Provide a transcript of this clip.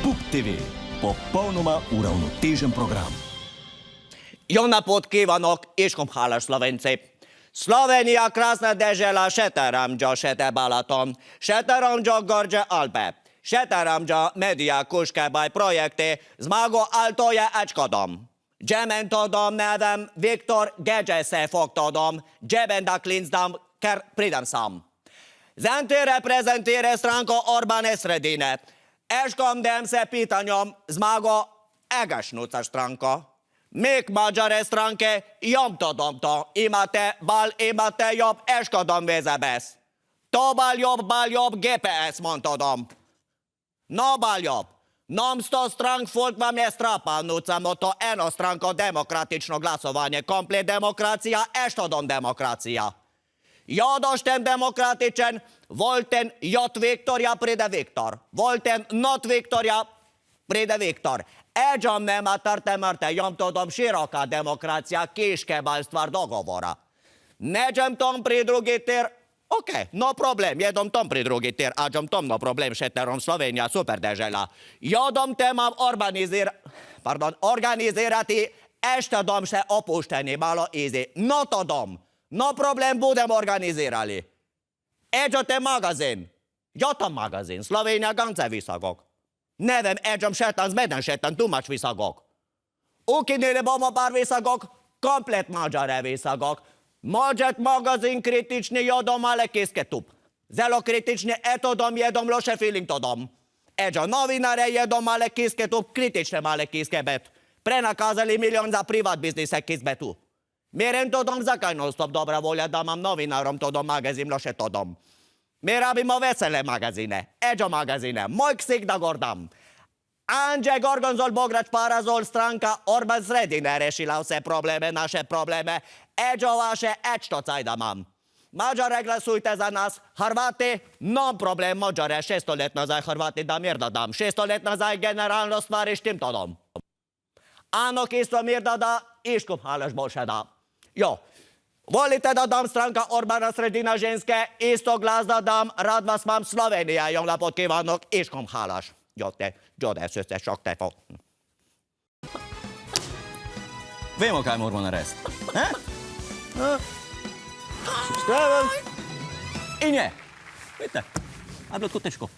PUK TV. Popolnoma uravnotežen program. Jó napot kívánok, iskom-hálás Slovenci! Slovenija krasna dežela, še te ramđa, še te Balaton, še te ramđa gorđe Alpe, še te ramđa media kuskebaj projekti, zmago alto je ečkodom. Gyemen tudom nevem, Viktor Gegyese fog tudom, Gyebenda klincdam, ker pridem sam. Zenti reprezentire stranko Orbán sredine. Eškom dem se pitanjom, zmago egesnuca stranka. Még magyar stranke, jom tudom to, imate bal, imate jobb, eškodom vézebesz. To bal jobb, GPS mondtodom. No bal jobb. Nam sto strank folk vam je strapalnucamo, to eno stranko demokratično glasovanje, komplet demokracija, eštodom demokracija. Jodošten demokratičen, volten jot Viktorja pride Viktor, volten not Viktorja pride Viktor. Eđom nema trte mrte, jom tudom široka demokracija, kiškebal stvar dogovora. Neđem tom pri drugi tir, ok, no problem, jedom tom pri drugi tir, ađom tom no problem, šeterom Slovenija super dežela. Jodom temam organizirati, ešte dom še opušteni, malo easy. No to dom, no problem budem organizirali. Eđote magazin, jotom magazin, Slovenija gance visagok. Nevem, eđom šetan, zmeden šetan, tumač visagok. Ukinili bomo bar visagok, komplet mađare visagok. Možet magazin kritični jodom ale kiske tup. Zelo kritični eto dom jedom loše feeling to dom. Eđo novinare jedom ale kiske tup, kritične male kiske bet. Prenakazali milion za privat biznise kizbe tu. Mirem to dom zakaj non stop dobra volja da mam novinarom to dom magazin loše to dom. Mi rabimo vesele magazine, eđo magazine, moj ksik da gordam. Andrzej Gorgonzol, Bograč, Parazol, stranka Orbán sredine rešila vse probleme, naše probleme. Eđo vaše, ečno cajda mam. Mađare glasujte za nas, Hrvati, no problem, Mađare, 600 let nazaj Hrvati da mir da dam, 600 let nazaj generalno stvari štim to dom. Ano isto mir da da, iškup halaš boljše da. Jo, volite da dam stranka Orbána sredina ženske, isto glas da dam, rad vas mam Slovenija, jom napot kívánok, iškom halaš. Gyodesz összes sok te fog. Vemo, kaj moramo narediti. Skreven. In je. Vidite, a je bilo tako težko.